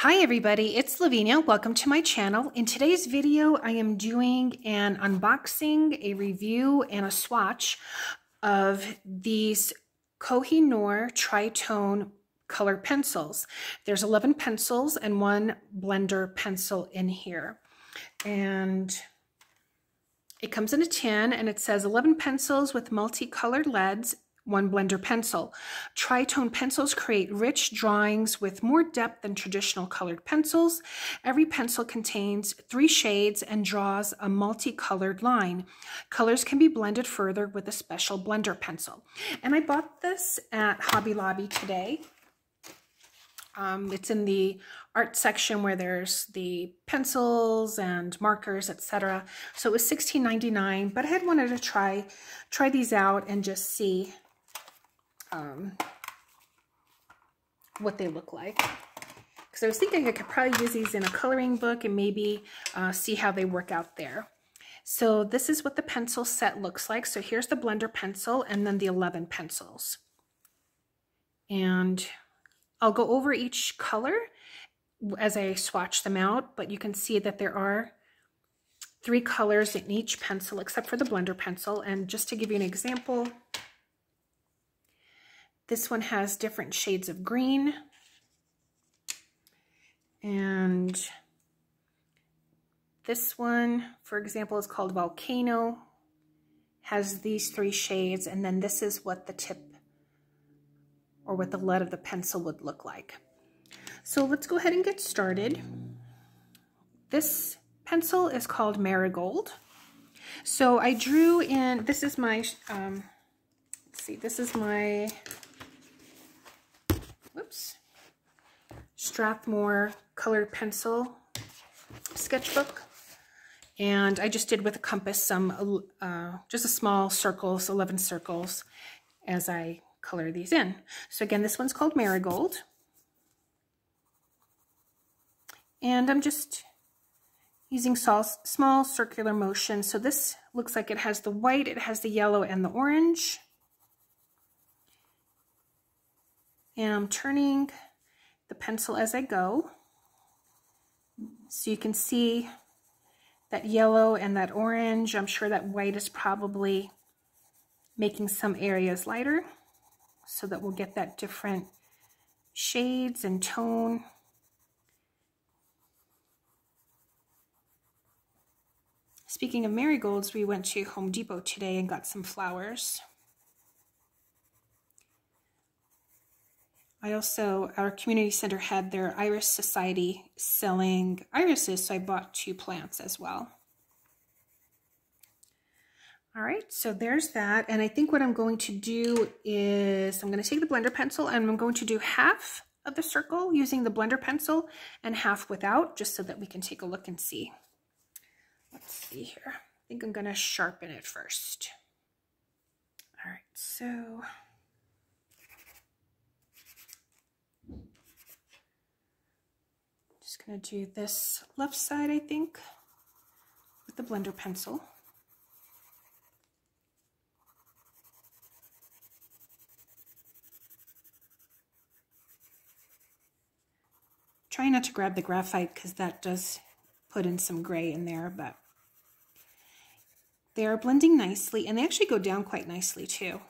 Hi everybody, it's Lavinia. Welcome to my channel. In today's video, I am doing an unboxing, a review, and a swatch of these Koh-I-Noor Tri-tone color pencils. There's 11 pencils and one blender pencil in here. And it comes in a tin and it says 11 pencils with multicolored leads, one blender pencil. Tri-tone pencils create rich drawings with more depth than traditional colored pencils. Every pencil contains 3 shades and draws a multicolored line. Colors can be blended further with a special blender pencil. And I bought this at Hobby Lobby today. It's in the art section where there's the pencils and markers, etc. So it was $16.99, but I had wanted to try these out and just see what they look like. Because I was thinking I could probably use these in a coloring book and maybe see how they work out there. So this is what the pencil set looks like. So here's the blender pencil and then the 11 pencils. And I'll go over each color as I swatch them out, but you can see that there are 3 colors in each pencil except for the blender pencil. And just to give you an example, this one has different shades of green, and this one, for example, is called Volcano, has these 3 shades, and then this is what the tip or what the lead of the pencil would look like. So let's go ahead and get started. This pencil is called Marigold. So I drew in, this is my, let's see, this is my, Strathmore colored pencil sketchbook. And I just did with a compass some, just a small circles, 11 circles, as I color these in. So again, this one's called Marigold. And I'm just using small circular motion. So this looks like it has the white, it has the yellow and the orange. And I'm turning the pencil as I go. So you can see that yellow and that orange. I'm sure that white is probably making some areas lighter so that we'll get that different shades and tone. Speaking of marigolds, we went to Home Depot today and got some flowers. Our community center had their Iris Society selling irises, so I bought 2 plants as well. All right, so there's that. And I think what I'm going to do is I'm going to take the blender pencil and I'm going to do half of the circle using the blender pencil and half without, just so that we can take a look and see. Let's see here. I think I'm going to sharpen it first. All right, so just going to do this left side, I think, with the blender pencil. Try not to grab the graphite because that does put in some gray in there, but they are blending nicely and they actually go down quite nicely too.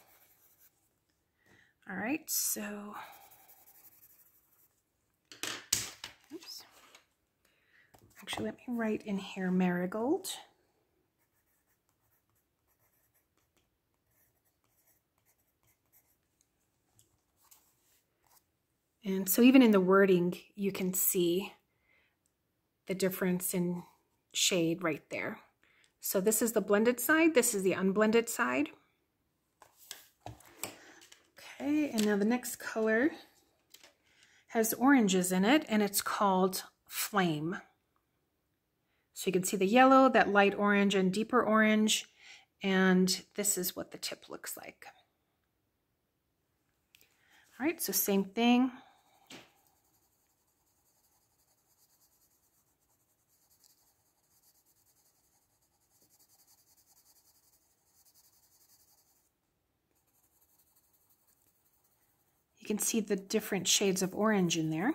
All right, so oops. Actually, let me write in here Marigold. And so even in the wording, you can see the difference in shade right there. So this is the blended side, this is the unblended side. Okay, and now the next color has oranges in it, and it's called Flame. So you can see the yellow, that light orange and deeper orange, and this is what the tip looks like. All right, so same thing. You can see the different shades of orange in there.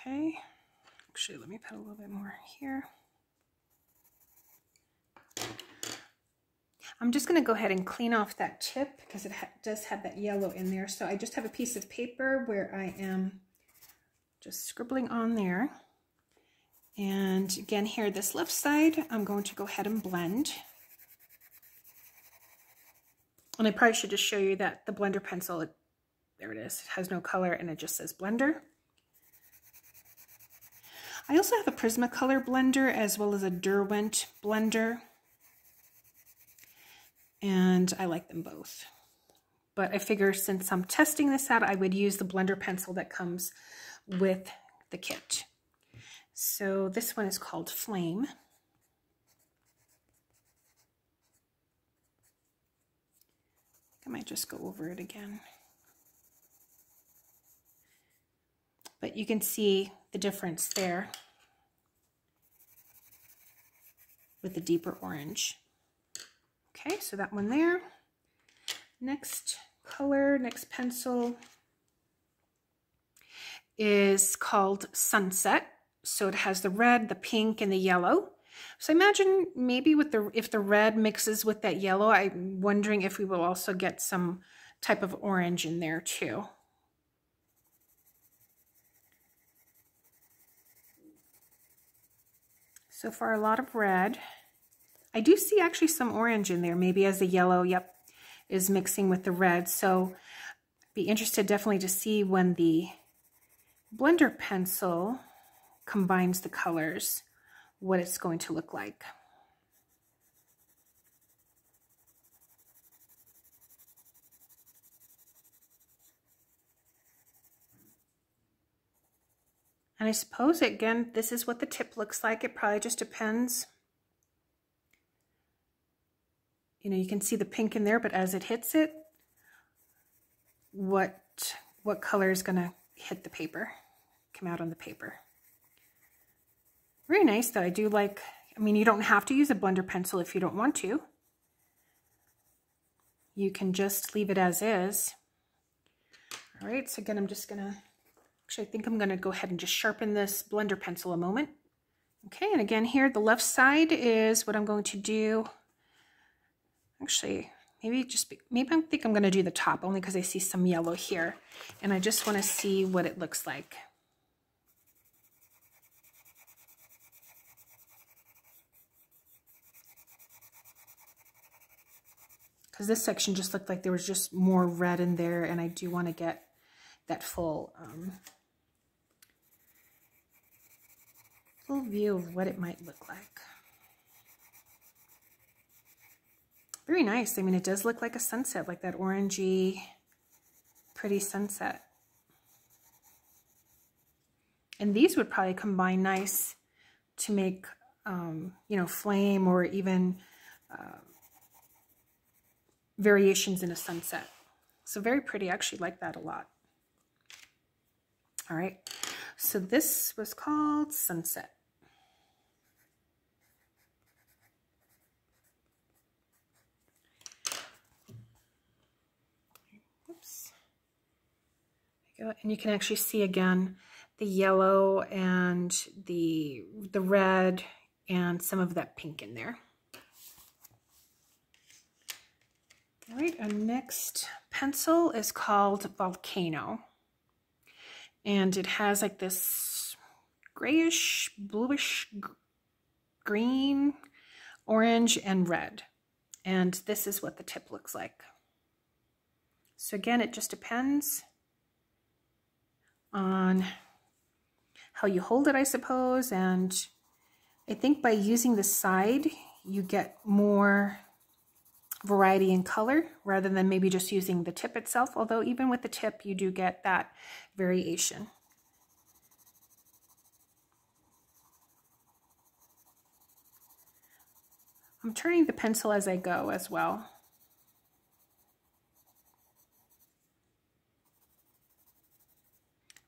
Okay, actually let me put a little bit more here. I'm just going to go ahead and clean off that tip because it does have that yellow in there. So I just have a piece of paper where I am just scribbling on there. And again here, this left side, I'm going to go ahead and blend. And I probably should just show you that the blender pencil, there it is, it has no color and it just says blender. I also have a Prismacolor blender as well as a Derwent blender. And I like them both. But I figure since I'm testing this out, I would use the blender pencil that comes with the kit. So this one is called Flame. I might just go over it again. But you can see the difference there with the deeper orange. Okay, so that one there. Next color, next pencil is called Sunset. So it has the red, the pink, and the yellow. So imagine maybe with if the red mixes with that yellow, I'm wondering if we will also get some type of orange in there too. So far a lot of red. I do see actually some orange in there, maybe as the yellow, yep, is mixing with the red. So be interested definitely to see when the blender pencil combines the colors, what it's going to look like. And I suppose, again, this is what the tip looks like. It probably just depends. You know, you can see the pink in there, but as it hits it, what color is going to hit the paper, come out on the paper. Very nice, though. I do like, I mean, you don't have to use a blender pencil if you don't want to. You can just leave it as is. All right, so again, I'm just going to, actually, I think I'm going to go ahead and just sharpen this blender pencil a moment. Okay, and again here, the left side is what I'm going to do. Actually, maybe I think I'm going to do the top only because I see some yellow here. And I just want to see what it looks like. Because this section just looked like there was just more red in there, and I do want to get that full view of what it might look like. Very nice. I mean, it does look like a sunset, like that orangey, pretty sunset. And these would probably combine nice to make, you know, flame or even variations in a sunset. So very pretty. I actually like that a lot. All right. So this was called Sunset. And you can actually see again the yellow and the red and some of that pink in there. All right, our next pencil is called Volcano. And it has like this grayish, bluish, green, orange, and red. And this is what the tip looks like. So again, it just depends on how you hold it, I suppose. And I think by using the side, you get more variety in color rather than maybe just using the tip itself. Although even with the tip, you do get that variation. I'm turning the pencil as I go as well.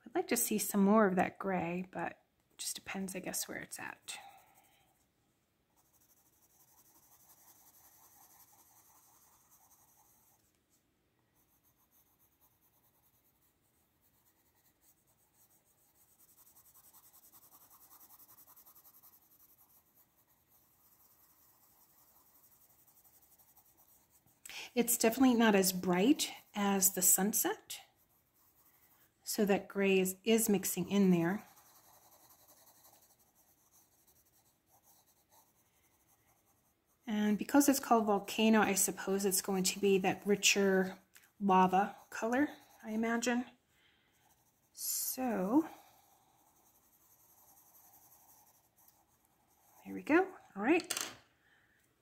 I'd like to see some more of that gray, but it just depends, I guess, where it's at. It's definitely not as bright as the sunset. So that gray is mixing in there. And because it's called volcano, I suppose it's going to be that richer lava color, I imagine. So, there we go. All right.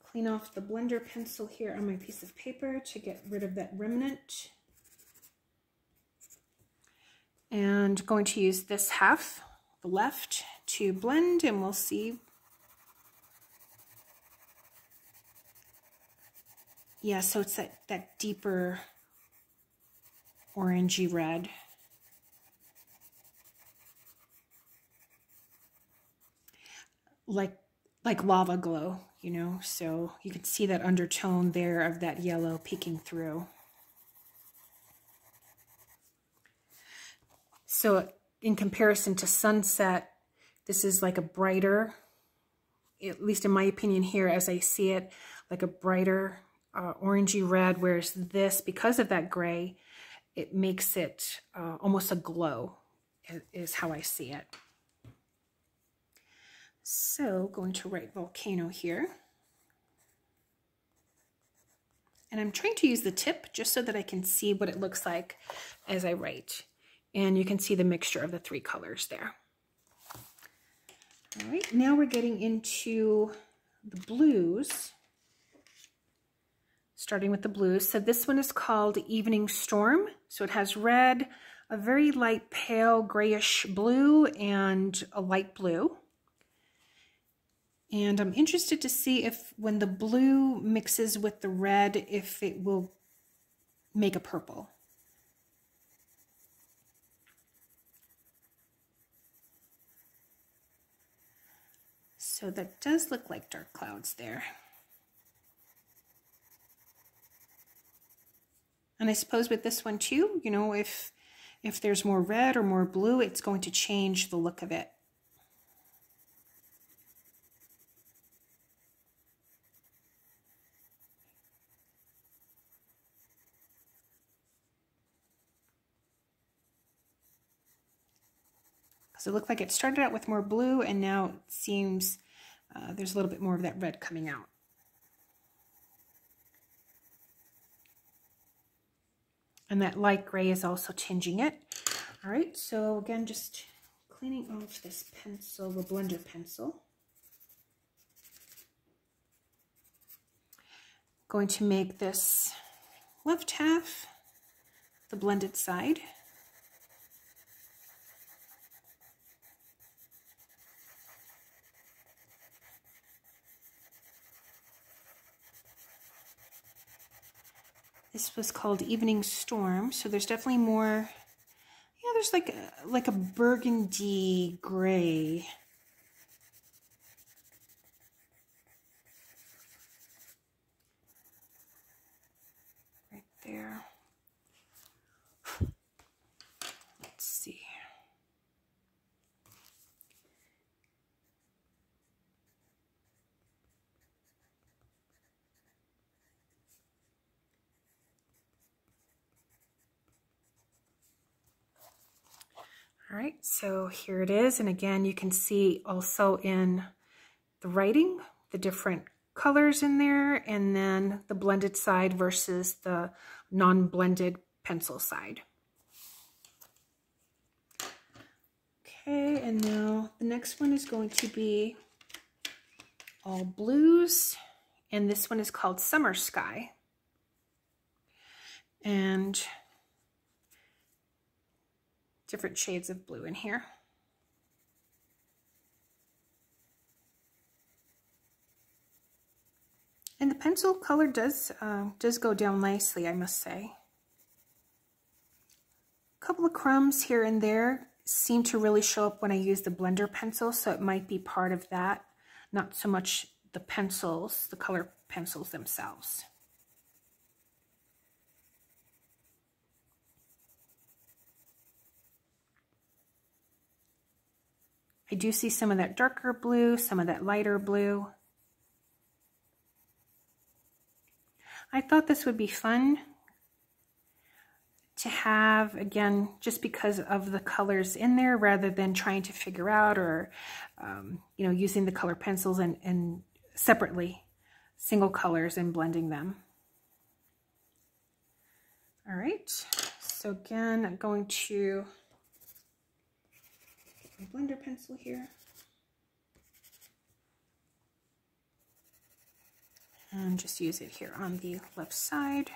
Clean off the blender pencil here on my piece of paper to get rid of that remnant. And going to use this half, the left, to blend, and we'll see. Yeah, so it's that deeper orangey red. Like lava glow, you know, so you can see that undertone there of that yellow peeking through. So in comparison to sunset, this is like a brighter, at least in my opinion here as I see it, like a brighter orangey red, whereas this, because of that gray, it makes it almost a glow, is how I see it. So going to write volcano here. And I'm trying to use the tip just so that I can see what it looks like as I write. And you can see the mixture of the three colors there. All right, now we're getting into the blues. Starting with the blues. So this one is called Evening Storm. So it has red, a very light pale grayish blue, and a light blue. And I'm interested to see if when the blue mixes with the red, if it will make a purple. So that does look like dark clouds there. And I suppose with this one too, you know, if there's more red or more blue, it's going to change the look of it. So it looked like it started out with more blue, and now it seems there's a little bit more of that red coming out. And that light gray is also tinging it. All right, so again, just cleaning off this pencil, the blender pencil. Going to make this left half the blended side. This was called Evening Storm, so there's definitely more, yeah, there's like a burgundy gray. Right there. Let's see. All right, so here it is. And again, you can see also in the writing, the different colors in there, and then the blended side versus the non-blended pencil side. Okay, and now the next one is going to be all blues, and this one is called Summer Sky. And different shades of blue in here. And the pencil color does go down nicely, I must say. A couple of crumbs here and there seem to really show up when I use the blender pencil, so it might be part of that, not so much the pencils, the color pencils themselves. I do see some of that darker blue, some of that lighter blue. I thought this would be fun to have, again, just because of the colors in there, rather than trying to figure out or, you know, using the color pencils and separately, single colors and blending them. All right, so again, I'm going to my blender pencil here. And just use it here on the left side.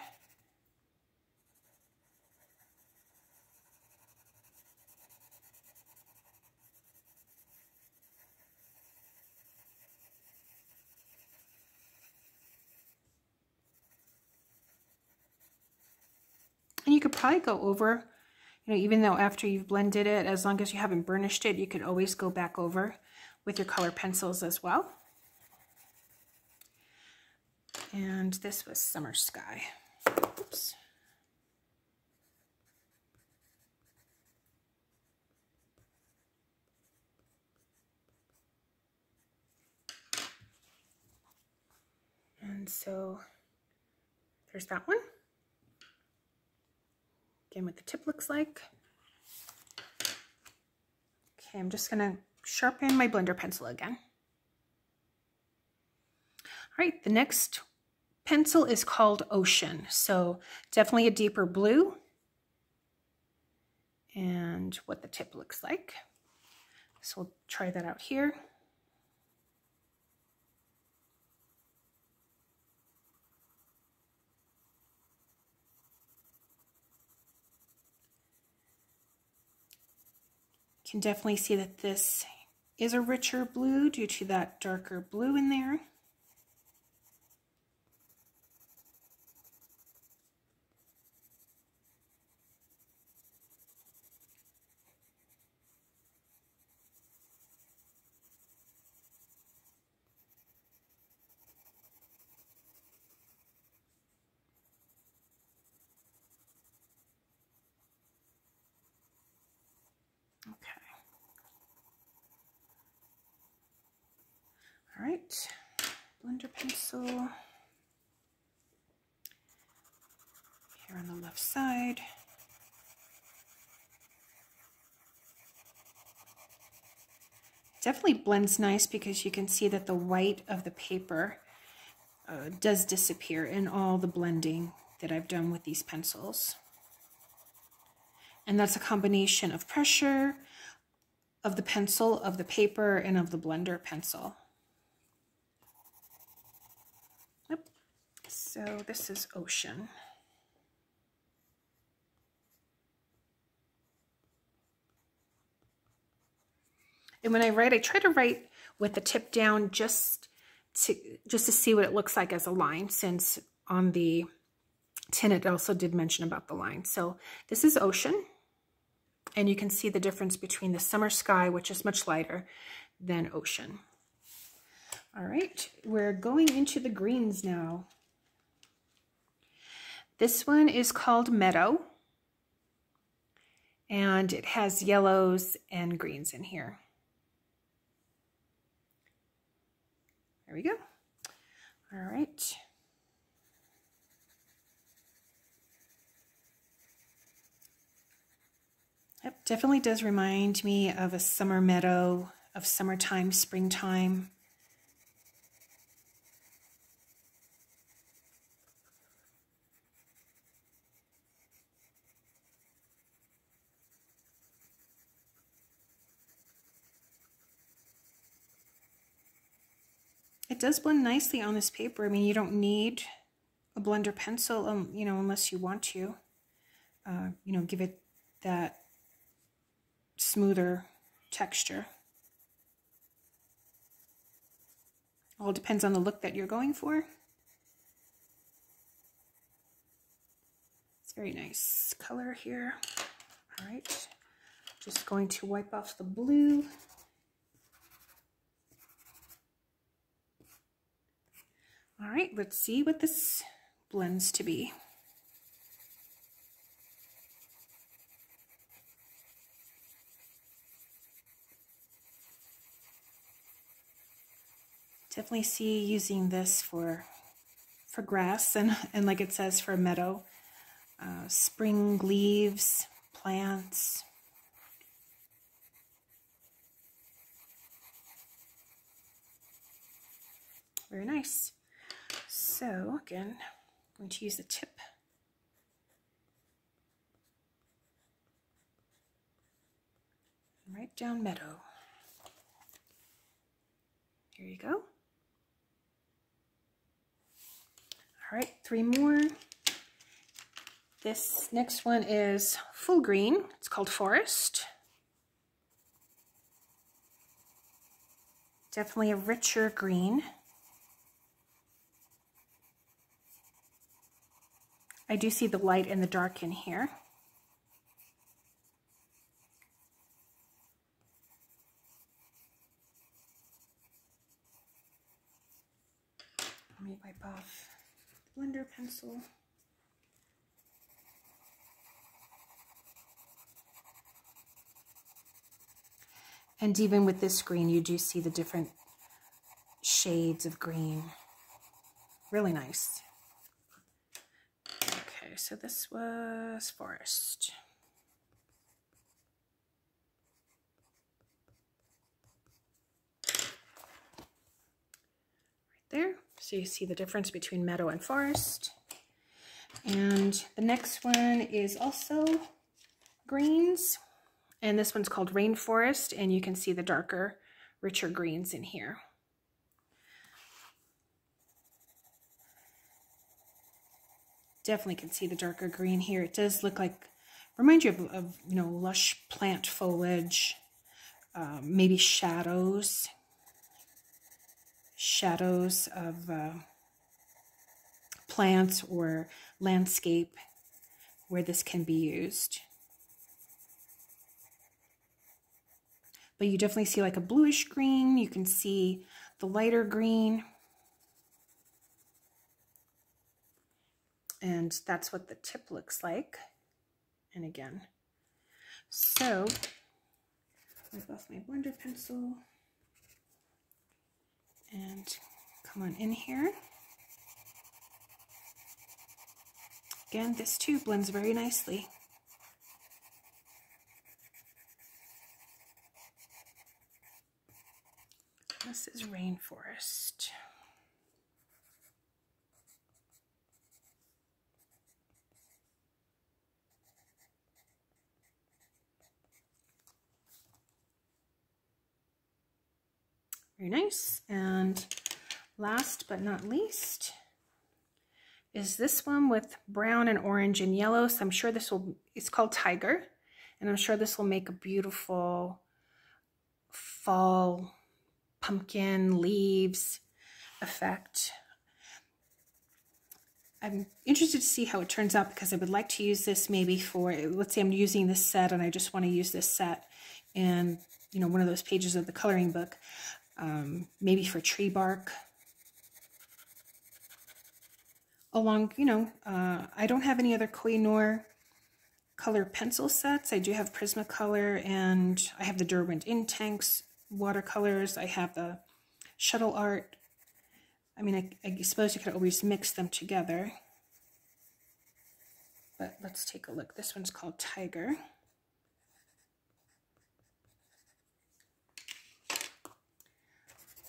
And you could probably go over, you know, even though after you've blended it, as long as you haven't burnished it, you could always go back over with your color pencils as well. And this was Summer Sky. Oops. And so there's that one. Again, what the tip looks like. Okay, I'm just gonna sharpen my blender pencil again. All right, the next pencil is called Ocean. So definitely a deeper blue. And what the tip looks like. So we'll try that out here. You can definitely see that this is a richer blue due to that darker blue in there. Okay. All right, blender pencil here on the left side. Definitely blends nice because you can see that the white of the paper does disappear in all the blending that I've done with these pencils. And that's a combination of pressure, of the pencil, of the paper, and of the blender pencil. Yep. So this is Ocean. And when I write, I try to write with the tip down just to see what it looks like as a line, since on the tin it also did mention about the line. So this is Ocean, and you can see the difference between the Summer Sky, which is much lighter, than Ocean. All right, we're going into the greens now. This one is called Meadow, and it has yellows and greens in here. There we go. All right. Yep, definitely does remind me of a summer meadow, of summertime, springtime. It does blend nicely on this paper. I mean, you don't need a blender pencil, you know, unless you want to, you know, give it that smoother texture. All depends on the look that you're going for. It's very nice color here. All right, just going to wipe off the blue. All right, let's see what this blends to be. Definitely see using this for for grass, and like it says, for a meadow. Spring leaves, plants. Very nice. So again, I'm going to use the tip. Right down meadow. Here you go. All right, 3 more. This next one is full green. It's called Forest. Definitely a richer green. I do see the light and the dark in here. Let me wipe off the blender pencil. And even with this green, you do see the different shades of green. Really nice. Okay, so this was Forest. Right there. So you see the difference between meadow and forest. And the next one is also greens. And this one's called Rainforest, and you can see the darker, richer greens in here. Definitely can see the darker green here. It does look like, reminds you of you know, lush plant foliage, maybe shadows of plants or landscape where this can be used. But you definitely see like a bluish green. You can see the lighter green. And that's what the tip looks like. And again, so wipe off my blender pencil and come on in here. Again, this too blends very nicely. This is Rainforest. Very nice. And last but not least is this one with brown and orange and yellow. So I'm sure this will, it's called Tiger, and I'm sure this will make a beautiful fall pumpkin leaves effect. I'm interested to see how it turns out, because I would like to use this maybe for, let's say I'm using this set and I just want to use this set in, you know, one of those pages of the coloring book, maybe for tree bark. Along, you know, I don't have any other Koh-I-Noor color pencil sets. I do have Prismacolor, and I have the Derwent Intense watercolors. I have the Shuttle Art. I mean, I suppose you could always mix them together. But let's take a look. This one's called Tiger.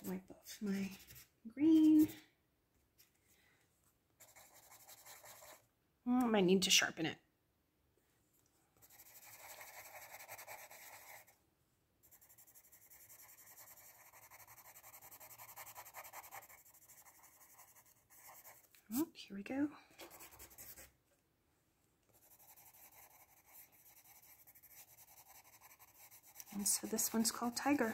Wipe off my green. Oh, I might need to sharpen it. Oh, here we go. And so this one's called Tiger.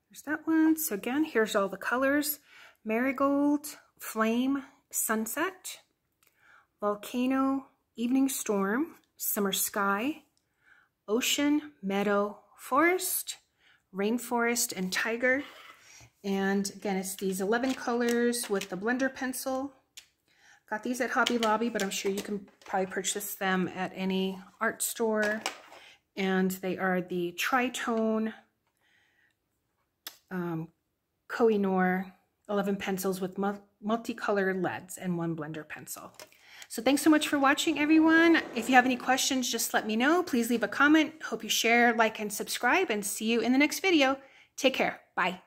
There's that one. So again, here's all the colors: Marigold, Flame, Sunset, Volcano, Evening Storm, Summer Sky, Ocean, Meadow, Forest, Rainforest, and Tiger. And again, it's these 11 colors with the blender pencil. Got these at Hobby Lobby, but I'm sure you can probably purchase them at any art store. And they are the Tri-tone Koh-I-Noor 11 pencils with multicolored leads and 1 blender pencil. So thanks so much for watching, everyone. If you have any questions, just let me know. Please leave a comment. Hope you share, like, and subscribe, and see you in the next video. Take care. Bye.